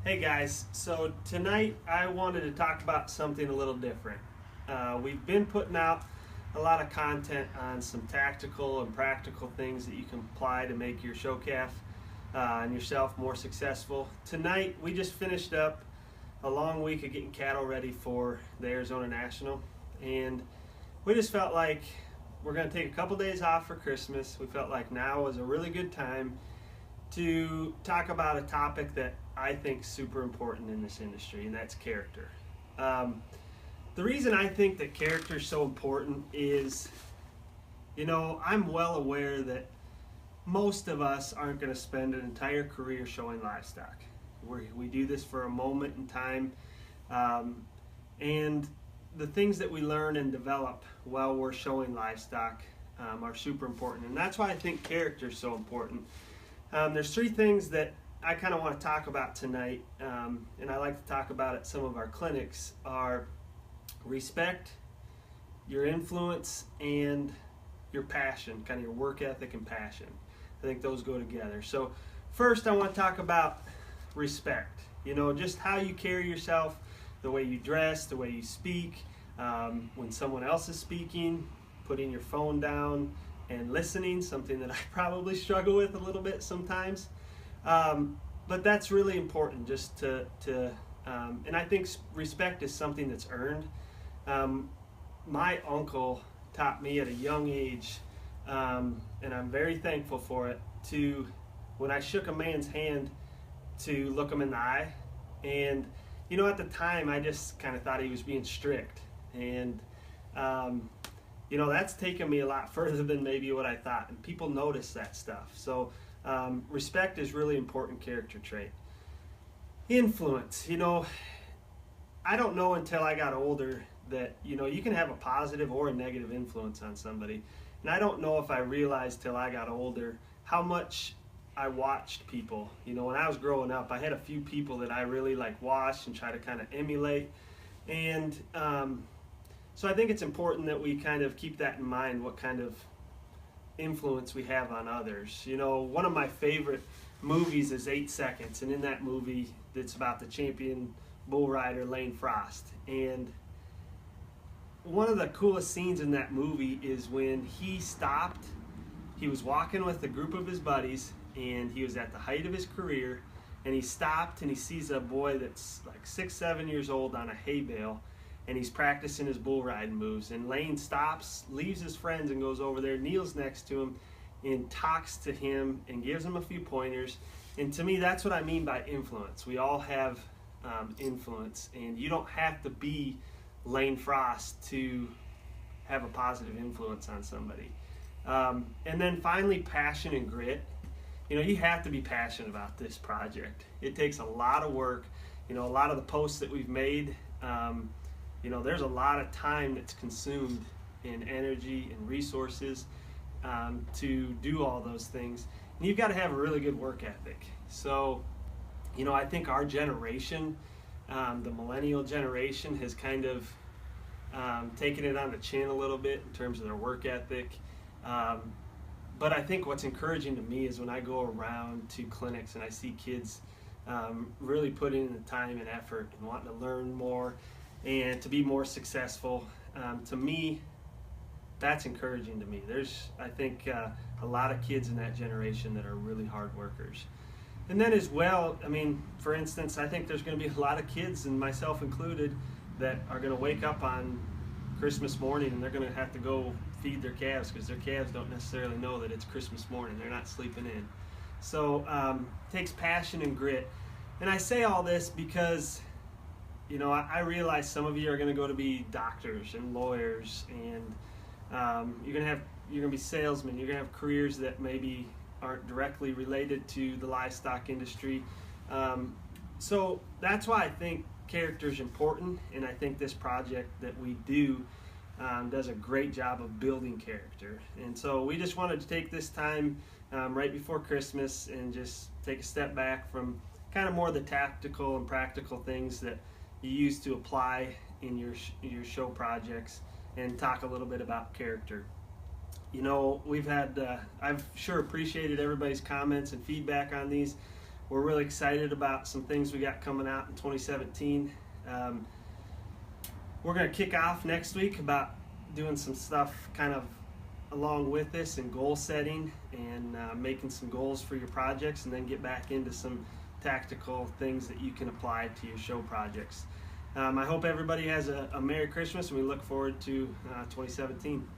Hey guys, so tonight I wanted to talk about something a little different. We've been putting out a lot of content on some tactical and practical things that you can apply to make your show calf and yourself more successful. Tonight we just finished up a long week of getting cattle ready for the Arizona National, and we just felt like we're going to take a couple days off for Christmas. We felt like now was a really good time to talk about a topic that I think is super important in this industry, and that's character. Um, the reason I think that character is so important is, I'm well aware that most of us aren't going to spend an entire career showing livestock. We do this for a moment in time, um, and the things that we learn and develop while we're showing livestock are super important, and that's why I think character is so important. There's three things that I kind of want to talk about tonight, and I like to talk about at some of our clinics, are respect, your influence, and your passion, kind of your work ethic and passion. I think those go together. So first I want to talk about respect, just how you carry yourself, the way you dress, the way you speak, when someone else is speaking, putting your phone down, and listening, something that I probably struggle with a little bit sometimes. But that's really important just and I think respect is something that's earned. My uncle taught me at a young age, and I'm very thankful for it, when I shook a man's hand, to look him in the eye. And, at the time I just kind of thought he was being strict. And, that's taken me a lot further than maybe what I thought, and people notice that stuff. So respect is really important character trait. Influence, I don't know until I got older that, you can have a positive or a negative influence on somebody. And I don't know if I realized till I got older how much I watched people. When I was growing up, I had a few people that I really watched and try to kind of emulate. And so I think it's important that we kind of keep that in mind, what kind of influence we have on others. One of my favorite movies is 8 Seconds, and in that movie, it's about the champion bull rider Lane Frost. And one of the coolest scenes in that movie is when he stopped. He was walking with a group of his buddies, and he was at the height of his career, and he stopped and he sees a boy that's like 6, 7 years old on a hay bale, and he's practicing his bull riding moves. And Lane stops, leaves his friends, and goes over there, kneels next to him, and talks to him and gives him a few pointers. And to me, that's what I mean by influence. We all have influence, and you don't have to be Lane Frost to have a positive influence on somebody. And then finally, passion and grit. You have to be passionate about this project. It takes a lot of work. A lot of the posts that we've made, there's a lot of time that's consumed in energy and resources to do all those things. And you've got to have a really good work ethic. So, I think our generation, the millennial generation, has kind of taken it on the chin a little bit in terms of their work ethic. But I think what's encouraging to me is when I go around to clinics and I see kids really putting in the time and effort and wanting to learn more and to be more successful. To me, that's encouraging to me. There's, I think, a lot of kids in that generation that are really hard workers. And then as well, for instance, I think there's going to be a lot of kids, and myself included, that are going to wake up on Christmas morning and they're going to have to go feed their calves because their calves don't necessarily know that it's Christmas morning. They're not sleeping in. So it takes passion and grit. And I say all this because, I realize some of you are going to go to be doctors and lawyers, and you're going to be salesmen. You're going to have careers that maybe aren't directly related to the livestock industry. So that's why I think character is important, and I think this project that we do does a great job of building character. And so we just wanted to take this time right before Christmas and just take a step back from kind of more the tactical and practical things that you use to apply in your show projects, and talk a little bit about character. We've had I've sure appreciated everybody's comments and feedback on these. we're really excited about some things we got coming out in 2017. We're going to kick off next week about doing some stuff kind of along with this and goal setting and making some goals for your projects, and then get back into some tactical things that you can apply to your show projects. I hope everybody has a Merry Christmas, and we look forward to 2017.